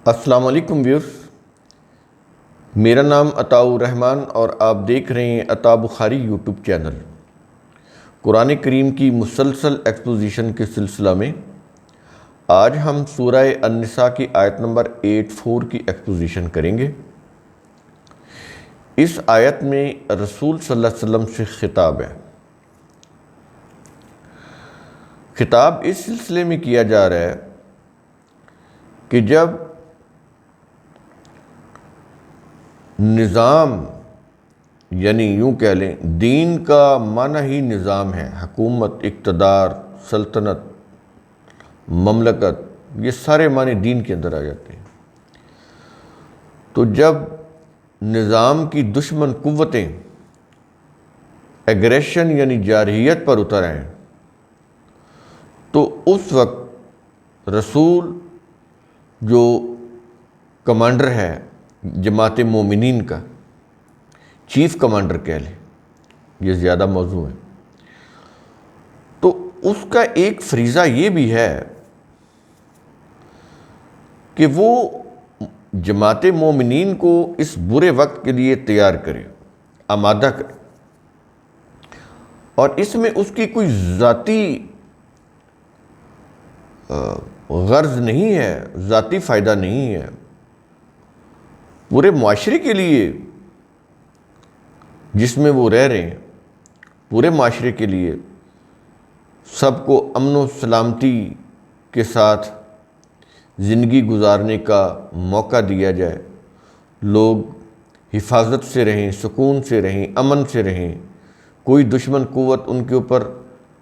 السلام علیکم ویورز، میرا نام عطاء الرحمن اور آپ دیکھ رہے ہیں عطاء بخاری یوٹیوب چینل۔ قرآن کریم کی مسلسل ایکسپوزیشن کے سلسلہ میں آج ہم سورہ النساء کی آیت نمبر 84 کی ایکسپوزیشن کریں گے۔ اس آیت میں رسول صلی اللہ علیہ وسلم سے خطاب ہے۔ خطاب اس سلسلے میں کیا جا رہا ہے کہ جب نظام، یعنی یوں کہہ لیں دین کا معنی ہی نظام ہے، حکومت، اقتدار، سلطنت، مملکت، یہ سارے معنی دین کے اندر آ جاتے ہیں۔ تو جب نظام کی دشمن قوتیں ایگریشن یعنی جارحیت پر اتر آئیں تو اس وقت رسول جو کمانڈر ہے جماعت مومنین کا، چیف کمانڈر کہہ لیں، یہ زیادہ موضوع ہے، تو اس کا ایک فریضہ یہ بھی ہے کہ وہ جماعت مومنین کو اس برے وقت کے لیے تیار کرے، آمادہ کرے، اور اس میں اس کی کوئی ذاتی غرض نہیں ہے، ذاتی فائدہ نہیں ہے، پورے معاشرے کے لیے جس میں وہ رہ رہے ہیں، پورے معاشرے کے لیے سب کو امن و سلامتی کے ساتھ زندگی گزارنے کا موقع دیا جائے، لوگ حفاظت سے رہیں، سکون سے رہیں، امن سے رہیں، کوئی دشمن قوت ان کے اوپر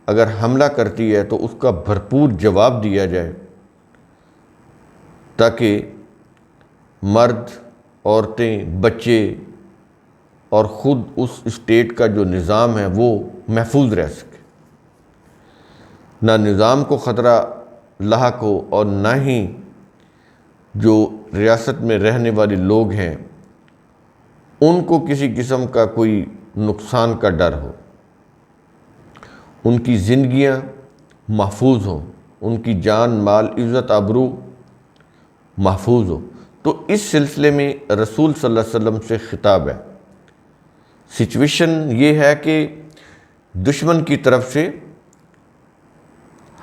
اگر حملہ کرتی ہے تو اس کا بھرپور جواب دیا جائے، تاکہ مرد، عورتیں، بچے اور خود اس اسٹیٹ کا جو نظام ہے وہ محفوظ رہ سکے، نہ نظام کو خطرہ لاحق ہو اور نہ ہی جو ریاست میں رہنے والے لوگ ہیں ان کو کسی قسم کا کوئی نقصان کا ڈر ہو، ان کی زندگیاں محفوظ ہوں، ان کی جان، مال، عزت، آبرو محفوظ ہو۔ تو اس سلسلے میں رسول صلی اللہ علیہ وسلم سے خطاب ہے۔ سچویشن یہ ہے کہ دشمن کی طرف سے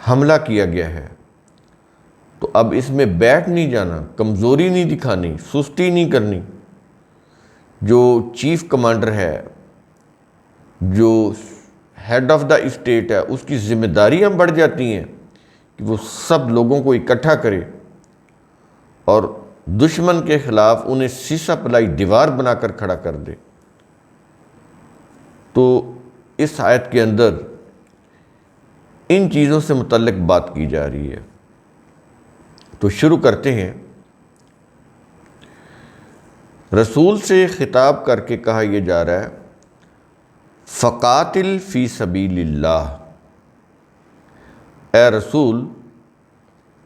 حملہ کیا گیا ہے، تو اب اس میں بیٹھ نہیں جانا، کمزوری نہیں دکھانی، سستی نہیں کرنی۔ جو چیف کمانڈر ہے، جو ہیڈ آف دا اسٹیٹ ہے، اس کی ذمہ داریاں بڑھ جاتی ہیں کہ وہ سب لوگوں کو اکٹھا کرے اور دشمن کے خلاف انہیں سیسا پلائی دیوار بنا کر کھڑا کر دے۔ تو اس آیت کے اندر ان چیزوں سے متعلق بات کی جا رہی ہے۔ تو شروع کرتے ہیں۔ رسول سے خطاب کر کے کہا یہ جا رہا ہے، فقاتل فی سبیل اللہ، اے رسول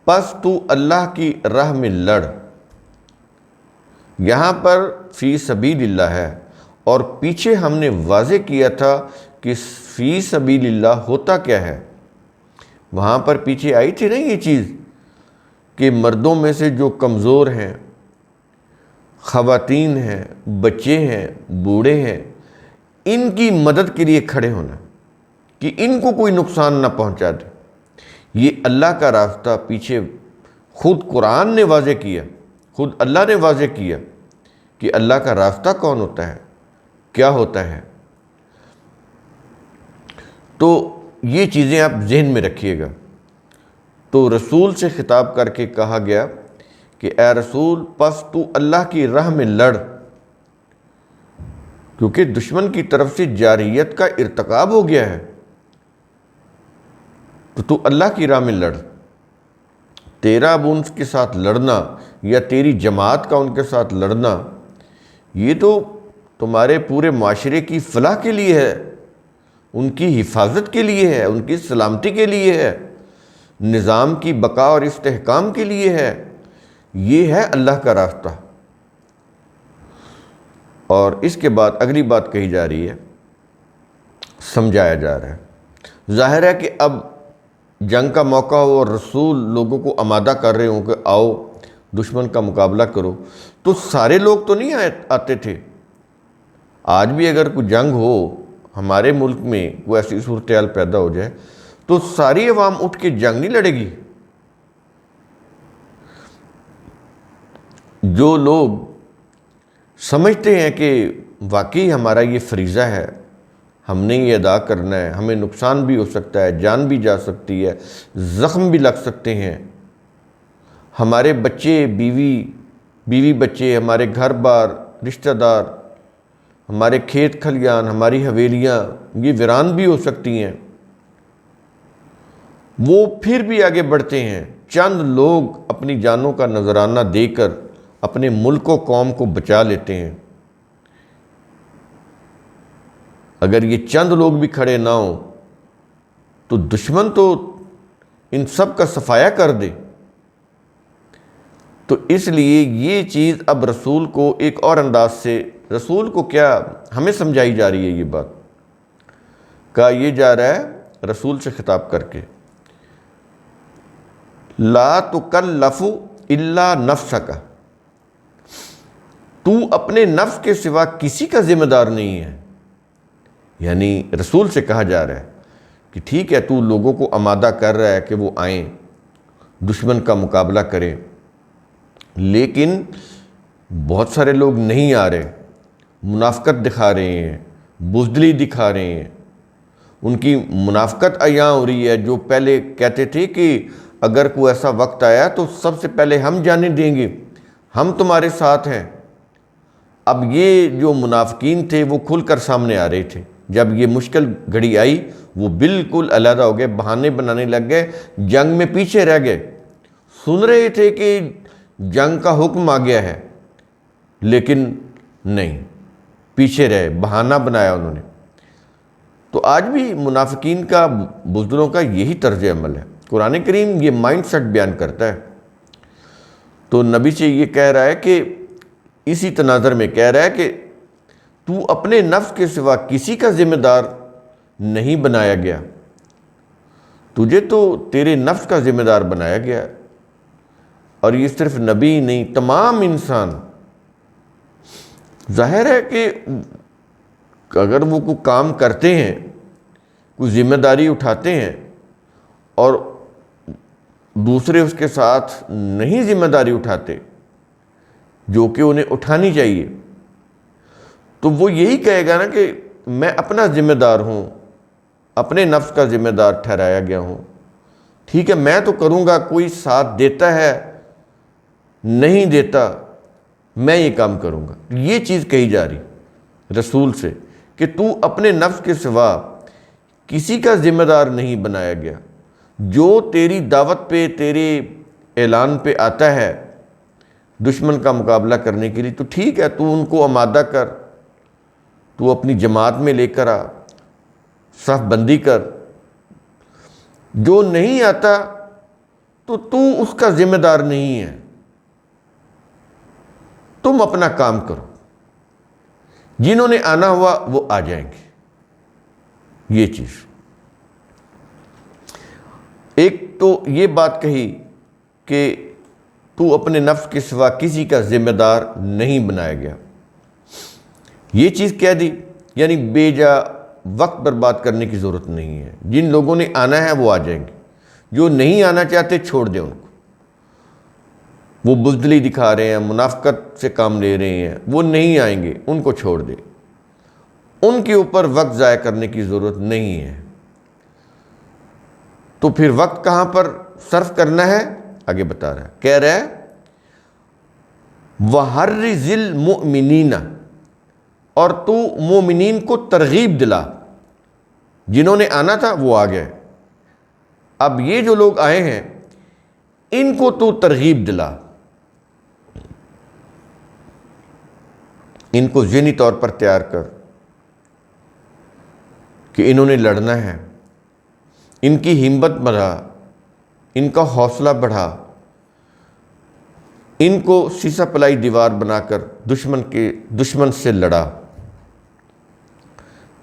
پس تو اللہ کی راہ میں لڑ۔ یہاں پر فی سبیل اللہ ہے، اور پیچھے ہم نے واضح کیا تھا کہ فی سبیل اللہ ہوتا کیا ہے۔ وہاں پر پیچھے آئی تھی نا یہ چیز کہ مردوں میں سے جو کمزور ہیں، خواتین ہیں، بچے ہیں، بوڑھے ہیں، ان کی مدد کے لیے کھڑے ہونا کہ ان کو کوئی نقصان نہ پہنچا دے۔ یہ اللہ کا راستہ پیچھے خود قرآن نے واضح کیا، خود اللہ نے واضح کیا کہ اللہ کا راستہ کون ہوتا ہے، کیا ہوتا ہے۔ تو یہ چیزیں آپ ذہن میں رکھیے گا۔ تو رسول سے خطاب کر کے کہا گیا کہ اے رسول پس تو اللہ کی راہ میں لڑ، کیونکہ دشمن کی طرف سے جارحیت کا ارتکاب ہو گیا ہے، تو اللہ کی راہ میں لڑ۔ تیرا اب ان کے ساتھ لڑنا یا تیری جماعت کا ان کے ساتھ لڑنا، یہ تو تمہارے پورے معاشرے کی فلاح کے لیے ہے، ان کی حفاظت کے لیے ہے، ان کی سلامتی کے لیے ہے، نظام کی بقا اور استحکام کے لیے ہے۔ یہ ہے اللہ کا راستہ۔ اور اس کے بعد اگلی بات کہی جا رہی ہے، سمجھایا جا رہا ہے۔ ظاہر ہے کہ اب جنگ کا موقع ہو اور رسول لوگوں کو آمادہ کر رہے ہوں کہ آؤ دشمن کا مقابلہ کرو، تو سارے لوگ تو نہیں آتے تھے۔ آج بھی اگر کوئی جنگ ہو ہمارے ملک میں، کوئی ایسی صورتحال پیدا ہو جائے تو ساری عوام اٹھ کے جنگ نہیں لڑے گی۔ جو لوگ سمجھتے ہیں کہ واقعی ہمارا یہ فریضہ ہے، ہم نے یہ ادا کرنا ہے، ہمیں نقصان بھی ہو سکتا ہے، جان بھی جا سکتی ہے، زخم بھی لگ سکتے ہیں، ہمارے بچے بیوی بچے، ہمارے گھر بار، رشتہ دار، ہمارے کھیت کھلیان، ہماری حویلیاں یہ ویران بھی ہو سکتی ہیں، وہ پھر بھی آگے بڑھتے ہیں۔ چند لوگ اپنی جانوں کا نذرانہ دے کر اپنے ملک و قوم کو بچا لیتے ہیں۔ اگر یہ چند لوگ بھی کھڑے نہ ہوں تو دشمن تو ان سب کا صفایا کر دے۔ تو اس لیے یہ چیز اب رسول کو ایک اور انداز سے، رسول کو کیا ہمیں سمجھائی جا رہی ہے، یہ بات کہا یہ جا رہا ہے رسول سے خطاب کر کے، لا تکلف الا نفسک، تو اپنے نفس کے سوا کسی کا ذمہ دار نہیں ہے۔ یعنی رسول سے کہا جا رہا ہے کہ ٹھیک ہے تو لوگوں کو آمادہ کر رہا ہے کہ وہ آئیں، دشمن کا مقابلہ کریں، لیکن بہت سارے لوگ نہیں آ رہے، منافقت دکھا رہے ہیں، بزدلی دکھا رہے ہیں، ان کی منافقت عیاں ہو رہی ہے۔ جو پہلے کہتے تھے کہ اگر کوئی ایسا وقت آیا تو سب سے پہلے ہم جانیں دیں گے، ہم تمہارے ساتھ ہیں، اب یہ جو منافقین تھے وہ کھل کر سامنے آ رہے تھے۔ جب یہ مشکل گھڑی آئی وہ بالکل علیحدہ ہو گئے، بہانے بنانے لگ گئے، جنگ میں پیچھے رہ گئے۔ سن رہے تھے کہ جنگ کا حکم آ گیا ہے، لیکن نہیں، پیچھے رہے، بہانہ بنایا انہوں نے۔ تو آج بھی منافقین کا، بزدلوں کا یہی طرز عمل ہے۔ قرآن کریم یہ مائنڈ سیٹ بیان کرتا ہے۔ تو نبی سے یہ کہہ رہا ہے کہ اسی تناظر میں کہہ رہا ہے کہ تو اپنے نفس کے سوا کسی کا ذمہ دار نہیں بنایا گیا، تجھے تو تیرے نفس کا ذمہ دار بنایا گیا۔ اور یہ صرف نبی نہیں، تمام انسان۔ ظاہر ہے کہ اگر وہ کوئی کام کرتے ہیں، کوئی ذمہ داری اٹھاتے ہیں اور دوسرے اس کے ساتھ نہیں ذمہ داری اٹھاتے جو کہ انہیں اٹھانی چاہیے، تو وہ یہی کہے گا نا کہ میں اپنا ذمہ دار ہوں، اپنے نفس کا ذمہ دار ٹھہرایا گیا ہوں، ٹھیک ہے میں تو کروں گا، کوئی ساتھ دیتا ہے نہیں دیتا، میں یہ کام کروں گا۔ یہ چیز کہی جا رہی رسول سے کہ تو اپنے نفس کے سوا کسی کا ذمہ دار نہیں بنایا گیا۔ جو تیری دعوت پہ، تیرے اعلان پہ آتا ہے دشمن کا مقابلہ کرنے کے لیے، تو ٹھیک ہے تو ان کو آمادہ کر، تو اپنی جماعت میں لے کر آ، صف بندی کر۔ جو نہیں آتا تو اس کا ذمہ دار نہیں ہے، تم اپنا کام کرو، جنہوں نے آنا ہوا وہ آ جائیں گے۔ یہ چیز ایک تو یہ بات کہی کہ تو اپنے نفس کے سوا کسی کا ذمہ دار نہیں بنایا گیا، یہ چیز کہہ دی، یعنی بے جا وقت برباد کرنے کی ضرورت نہیں ہے۔ جن لوگوں نے آنا ہے وہ آ جائیں گے، جو نہیں آنا چاہتے چھوڑ دیں ان کو۔ وہ بزدلی دکھا رہے ہیں، منافقت سے کام لے رہے ہیں، وہ نہیں آئیں گے، ان کو چھوڑ دے، ان کے اوپر وقت ضائع کرنے کی ضرورت نہیں ہے۔ تو پھر وقت کہاں پر صرف کرنا ہے آگے بتا رہا ہے، کہہ رہا ہے وَحَرِّزِ الْمُؤْمِنِينَ، اور تو مومنین کو ترغیب دلا۔ جنہوں نے آنا تھا وہ آ گئے، اب یہ جو لوگ آئے ہیں ان کو تو ترغیب دلا، ان کو ذہنی طور پر تیار کر کہ انہوں نے لڑنا ہے، ان کی ہمت بڑھا، ان کا حوصلہ بڑھا، ان کو سیسا پلائی دیوار بنا کر دشمن سے لڑا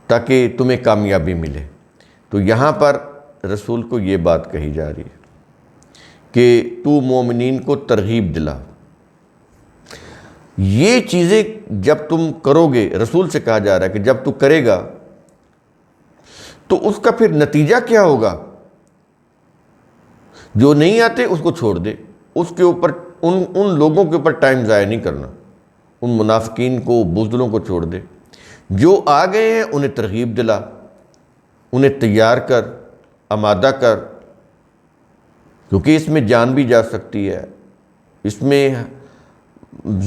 تاکہ تمہیں کامیابی ملے۔ تو یہاں پر رسول کو یہ بات کہی جا رہی ہے کہ تو مومنین کو ترغیب دلا، یہ چیزیں جب تم کرو گے، رسول سے کہا جا رہا ہے کہ جب تو کرے گا تو اس کا پھر نتیجہ کیا ہوگا؟ جو نہیں آتے اس کو چھوڑ دے، اس کے اوپر ان لوگوں کے اوپر ٹائم ضائع نہیں کرنا، ان منافقین کو، بزدلوں کو چھوڑ دے۔ جو آ گئے ہیں انہیں ترغیب دلا، انہیں تیار کر، آمادہ کر، کیونکہ اس میں جان بھی جا سکتی ہے، اس میں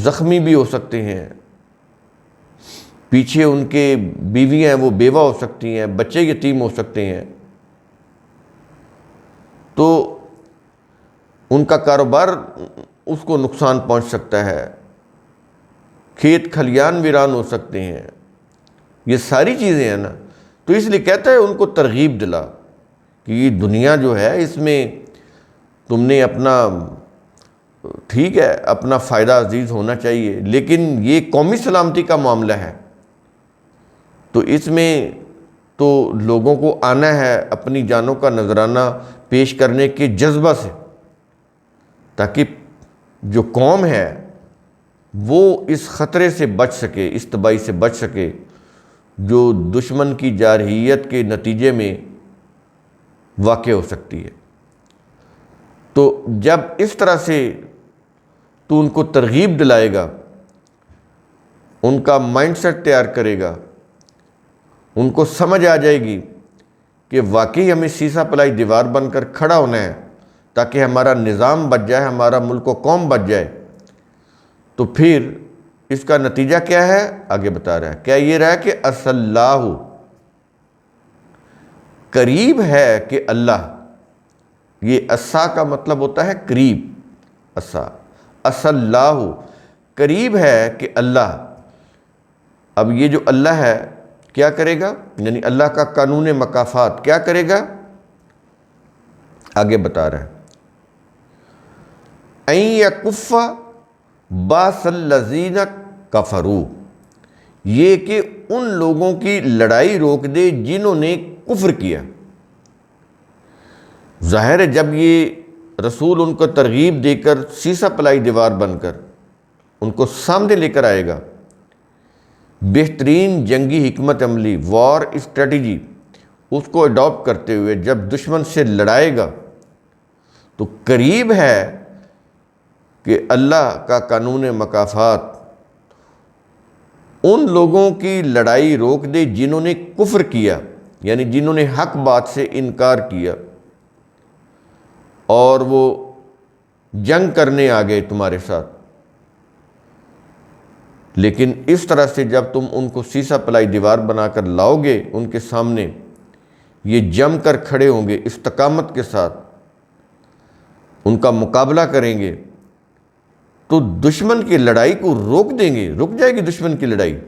زخمی بھی ہو سکتے ہیں، پیچھے ان کے بیویاں ہیں وہ بیوہ ہو سکتی ہیں، بچے یتیم ہو سکتے ہیں، تو ان کا کاروبار اس کو نقصان پہنچ سکتا ہے، کھیت کھلیان ویران ہو سکتے ہیں، یہ ساری چیزیں ہیں نا۔ تو اس لیے کہتا ہے ان کو ترغیب دلا کہ یہ دنیا جو ہے اس میں تم نے اپنا، ٹھیک ہے اپنا فائدہ عزیز ہونا چاہیے، لیکن یہ قومی سلامتی کا معاملہ ہے، تو اس میں تو لوگوں کو آنا ہے اپنی جانوں کا نذرانہ پیش کرنے کے جذبہ سے، تاکہ جو قوم ہے وہ اس خطرے سے بچ سکے، اس تباہی سے بچ سکے جو دشمن کی جارحیت کے نتیجے میں واقع ہو سکتی ہے۔ تو جب اس طرح سے تو ان کو ترغیب دلائے گا، ان کا مائنڈ سیٹ تیار کرے گا، ان کو سمجھ آ جائے گی کہ واقعی ہمیں سیسا پلائی دیوار بن کر کھڑا ہونا ہے تاکہ ہمارا نظام بچ جائے، ہمارا ملک و قوم بچ جائے، تو پھر اس کا نتیجہ کیا ہے آگے بتا رہا ہے۔ کیا یہ رہا کہ اللہ قریب ہے کہ اللہ، یہ اسا کا مطلب ہوتا ہے قریب، اللہ قریب ہے کہ اللہ۔ اب یہ جو اللہ ہے کیا کرے گا، یعنی اللہ کا قانون مکافات کیا کرے گا، آگے بتا رہا ہے۔ این یکف باس الذین کفروا، یہ کہ ان لوگوں کی لڑائی روک دے جنہوں نے کفر کیا۔ ظاہر ہے جب یہ رسول ان کو ترغیب دے کر سیسا پلائی دیوار بن کر ان کو سامنے لے کر آئے گا، بہترین جنگی حکمت عملی، وار اسٹریٹجی، اس کو اڈاپٹ کرتے ہوئے جب دشمن سے لڑائے گا تو قریب ہے کہ اللہ کا قانون مکافات ان لوگوں کی لڑائی روک دے جنہوں نے کفر کیا، یعنی جنہوں نے حق بات سے انکار کیا اور وہ جنگ کرنے آ گئے تمہارے ساتھ۔ لیکن اس طرح سے جب تم ان کو سیسا پلائی دیوار بنا کر لاؤ گے ان کے سامنے، یہ جم کر کھڑے ہوں گے استقامت کے ساتھ، ان کا مقابلہ کریں گے، تو دشمن کی لڑائی کو روک دیں گے، رک جائے گی دشمن کی لڑائی،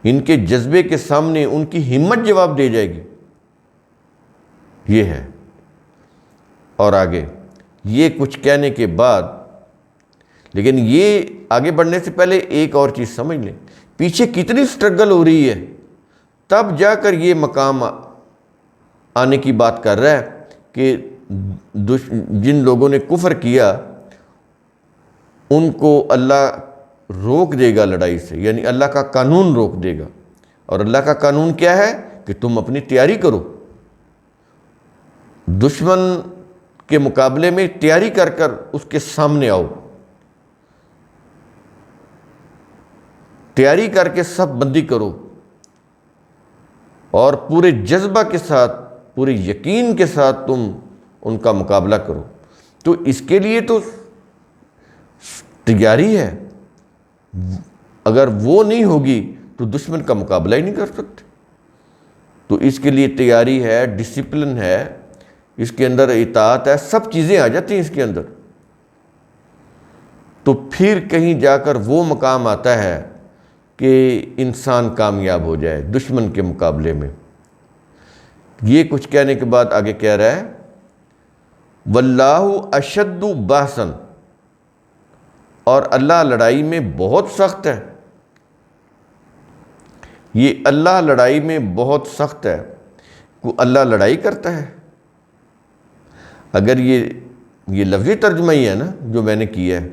ان کے جذبے کے سامنے ان کی ہمت جواب دے جائے گی، یہ ہے۔ اور آگے یہ کچھ کہنے کے بعد، لیکن یہ آگے بڑھنے سے پہلے ایک اور چیز سمجھ لیں، پیچھے کتنی سٹرگل ہو رہی ہے، تب جا کر یہ مقام آنے کی بات کر رہا ہے کہ جن لوگوں نے کفر کیا ان کو اللہ روک دے گا لڑائی سے، یعنی اللہ کا قانون روک دے گا۔ اور اللہ کا قانون کیا ہے کہ تم اپنی تیاری کرو، دشمن کے مقابلے میں تیاری کر کر اس کے سامنے آؤ، تیاری کر کے صف بندی کرو اور پورے جذبہ کے ساتھ، پورے یقین کے ساتھ تم ان کا مقابلہ کرو۔ تو اس کے لیے تو تیاری ہے، اگر وہ نہیں ہوگی تو دشمن کا مقابلہ ہی نہیں کر سکتے۔ تو اس کے لیے تیاری ہے، ڈسپلن ہے، اس کے اندر اطاعت ہے، سب چیزیں آ جاتی ہیں اس کے اندر۔ تو پھر کہیں جا کر وہ مقام آتا ہے کہ انسان کامیاب ہو جائے دشمن کے مقابلے میں۔ یہ کچھ کہنے کے بعد آگے کہہ رہا ہے واللہ اشد باسن، اور اللہ لڑائی میں بہت سخت ہے۔ یہ اللہ لڑائی میں بہت سخت ہے، اللہ لڑائی کرتا ہے۔ اگر یہ لفظی ترجمہ ہی ہے نا جو میں نے کیا ہے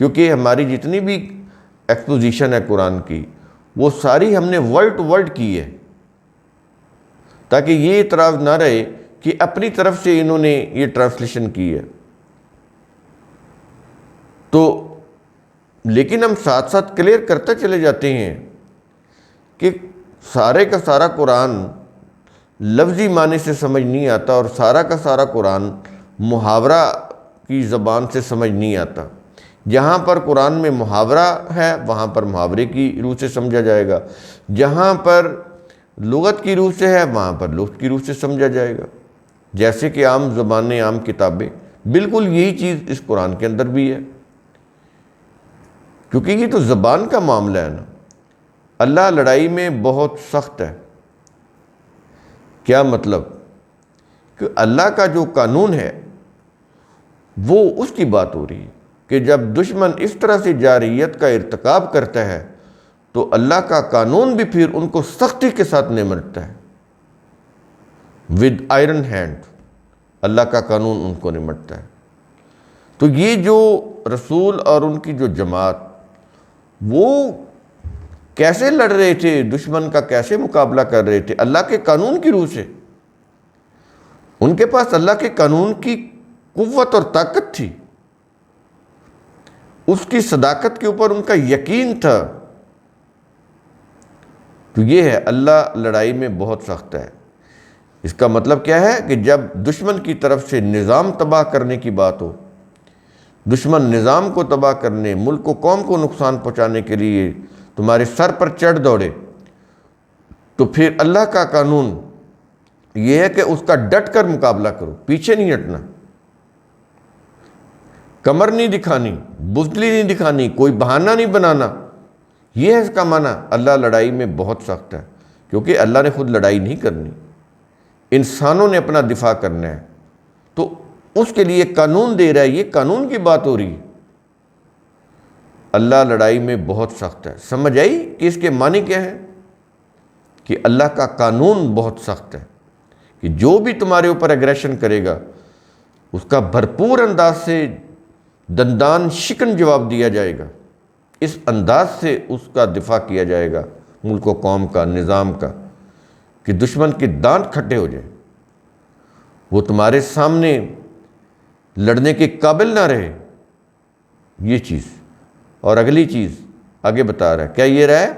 کیونکہ ہماری جتنی بھی ایکسپوزیشن ہے قرآن کی وہ ساری ہم نے ورڈ ٹو ورڈ کی ہے، تاکہ یہ اعتراض نہ رہے کہ اپنی طرف سے انہوں نے یہ ٹرانسلیشن کی ہے۔ تو لیکن ہم ساتھ ساتھ کلیئر کرتے چلے جاتے ہیں کہ سارے کا سارا قرآن لفظی معنی سے سمجھ نہیں آتا، اور سارا کا سارا قرآن محاورہ کی زبان سے سمجھ نہیں آتا۔ جہاں پر قرآن میں محاورہ ہے وہاں پر محاورے کی روح سے سمجھا جائے گا، جہاں پر لغت کی روح سے ہے وہاں پر لغت کی روح سے سمجھا جائے گا۔ جیسے کہ عام زبانیں، عام کتابیں، بالکل یہی چیز اس قرآن کے اندر بھی ہے، کیونکہ یہ تو زبان کا معاملہ ہے نا۔ اللہ لڑائی میں بہت سخت ہے۔ کیا مطلب؟ کہ اللہ کا جو قانون ہے وہ اس کی بات ہو رہی ہے کہ جب دشمن اس طرح سے جارحیت کا ارتکاب کرتا ہے تو اللہ کا قانون بھی پھر ان کو سختی کے ساتھ نمٹتا ہے، ود آئرن ہینڈ اللہ کا قانون ان کو نمٹتا ہے۔ تو یہ جو رسول اور ان کی جو جماعت وہ کیسے لڑ رہے تھے، دشمن کا کیسے مقابلہ کر رہے تھے؟ اللہ کے قانون کی روح سے۔ ان کے پاس اللہ کے قانون کی قوت اور طاقت تھی، اس کی صداقت کے اوپر ان کا یقین تھا۔ تو یہ ہے اللہ لڑائی میں بہت سخت ہے۔ اس کا مطلب کیا ہے کہ جب دشمن کی طرف سے نظام تباہ کرنے کی بات ہو، دشمن نظام کو تباہ کرنے، ملک و قوم کو نقصان پہنچانے کے لیے تمہارے سر پر چڑھ دوڑے، تو پھر اللہ کا قانون یہ ہے کہ اس کا ڈٹ کر مقابلہ کرو، پیچھے نہیں ہٹنا، کمر نہیں دکھانی، بزدلی نہیں دکھانی، کوئی بہانہ نہیں بنانا۔ یہ ہے اس کا معنی۔ اللہ لڑائی میں بہت سخت ہے، کیونکہ اللہ نے خود لڑائی نہیں کرنی، انسانوں نے اپنا دفاع کرنا ہے، تو اس کے لیے قانون دے رہا ہے۔ یہ قانون کی بات ہو رہی ہے۔ اللہ لڑائی میں بہت سخت ہے۔ سمجھ آئی کہ اس کے معنی کیا ہے؟ کہ اللہ کا قانون بہت سخت ہے، کہ جو بھی تمہارے اوپر ایگریشن کرے گا اس کا بھرپور انداز سے دندان شکن جواب دیا جائے گا، اس انداز سے اس کا دفاع کیا جائے گا، ملک و قوم کا، نظام کا، کہ دشمن کے دانت کھٹے ہو جائیں، وہ تمہارے سامنے لڑنے کے قابل نہ رہے۔ یہ چیز، اور اگلی چیز آگے بتا رہا ہے، کیا یہ رہا ہے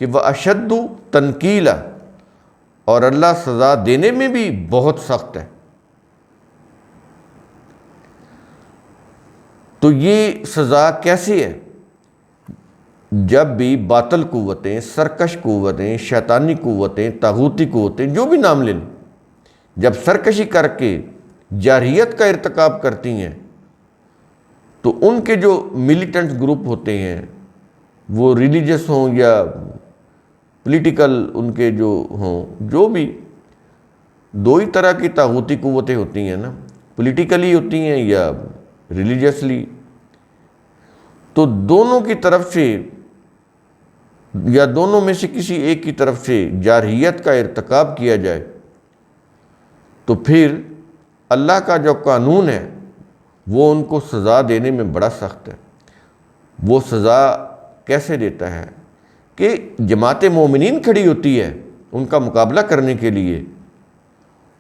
کہ وَأَشَدُّ تَنْكِيلًا، اور اللہ سزا دینے میں بھی بہت سخت ہے۔ تو یہ سزا کیسی ہے؟ جب بھی باطل قوتیں، سرکش قوتیں، شیطانی قوتیں، طاغوتی قوتیں، جو بھی نام لے لیں، جب سرکشی کر کے جارحیت کا ارتکاب کرتی ہیں تو ان کے جو ملیٹنٹ گروپ ہوتے ہیں، وہ ریلیجس ہوں یا پولیٹیکل ان کے جو ہوں، جو بھی، دو ہی طرح کی طاغوتی قوتیں ہوتی ہیں نا، پولیٹیکلی ہوتی ہیں یا ریلیجسلی۔ تو دونوں کی طرف سے یا دونوں میں سے کسی ایک کی طرف سے جارحیت کا ارتکاب کیا جائے تو پھر اللہ کا جو قانون ہے وہ ان کو سزا دینے میں بڑا سخت ہے۔ وہ سزا کیسے دیتا ہے کہ جماعت مومنین کھڑی ہوتی ہے ان کا مقابلہ کرنے کے لیے،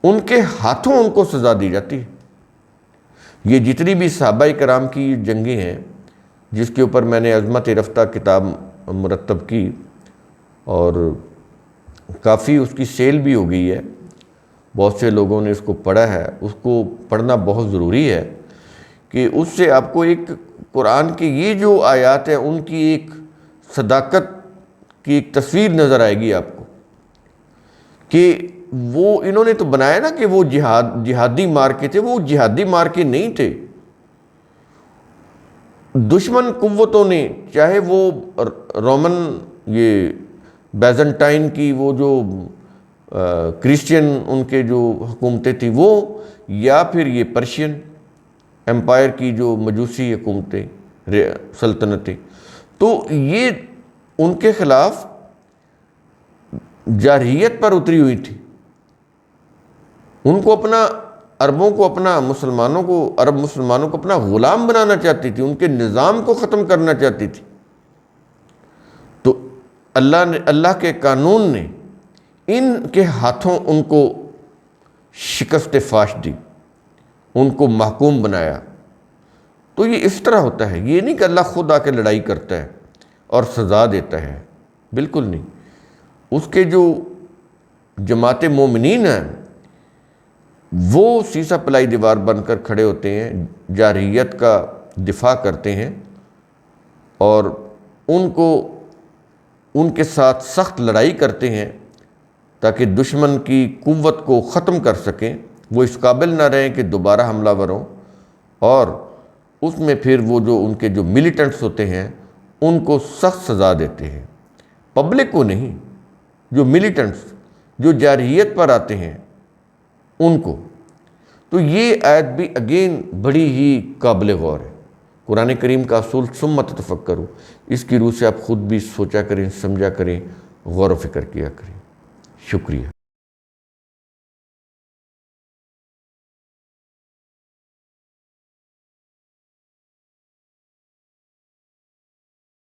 ان کے ہاتھوں ان کو سزا دی جاتی ہے۔ یہ جتنی بھی صحابہ کرام کی جنگیں ہیں، جس کے اوپر میں نے عظمت رفتہ کتاب مرتب کی اور کافی اس کی سیل بھی ہو گئی ہے، بہت سے لوگوں نے اس کو پڑھا ہے۔ اس کو پڑھنا بہت ضروری ہے کہ اس سے آپ کو ایک قرآن کی یہ جو آیات ہیں ان کی ایک صداقت کی ایک تصویر نظر آئے گی آپ کو، کہ وہ انہوں نے تو بنایا نا کہ وہ جہادی مارکے تھے، وہ جہادی مارکے نہیں تھے۔ دشمن قوتوں نے، چاہے وہ رومن، یہ بیزنٹائن کی وہ جو کرسچین ان کے جو حکومتیں تھیں وہ، یا پھر یہ پرشین امپائر کی جو مجوسی حکومتیں، سلطنتیں، تو یہ ان کے خلاف جارحیت پر اتری ہوئی تھی۔ ان کو اپنا عرب مسلمانوں کو اپنا غلام بنانا چاہتی تھی، ان کے نظام کو ختم کرنا چاہتی تھی، تو اللہ کے قانون نے ان کے ہاتھوں ان کو شکست فاش دی، ان کو محکوم بنایا۔ تو یہ اس طرح ہوتا ہے، یہ نہیں کہ اللہ خود آ کے لڑائی کرتا ہے اور سزا دیتا ہے، بالکل نہیں۔ اس کے جو جماعت مومنین ہیں وہ سیسا پلائی دیوار بن کر کھڑے ہوتے ہیں، جارحیت کا دفاع کرتے ہیں اور ان کے ساتھ سخت لڑائی کرتے ہیں تاکہ دشمن کی قوت کو ختم کر سکیں، وہ اس قابل نہ رہیں کہ دوبارہ حملہ ور ہوں، اور اس میں پھر وہ جو ان کے جو ملیٹنٹس ہوتے ہیں ان کو سخت سزا دیتے ہیں، پبلک کو نہیں، جو ملیٹنٹس جو جارحیت پر آتے ہیں ان کو۔ تو یہ آیت بھی اگین بڑی ہی قابل غور ہے۔ قرآن کریم کا اصول ثم تفکروا، اس کی روح سے آپ خود بھی سوچا کریں، سمجھا کریں، غور و فکر کیا کریں۔ شکریہ۔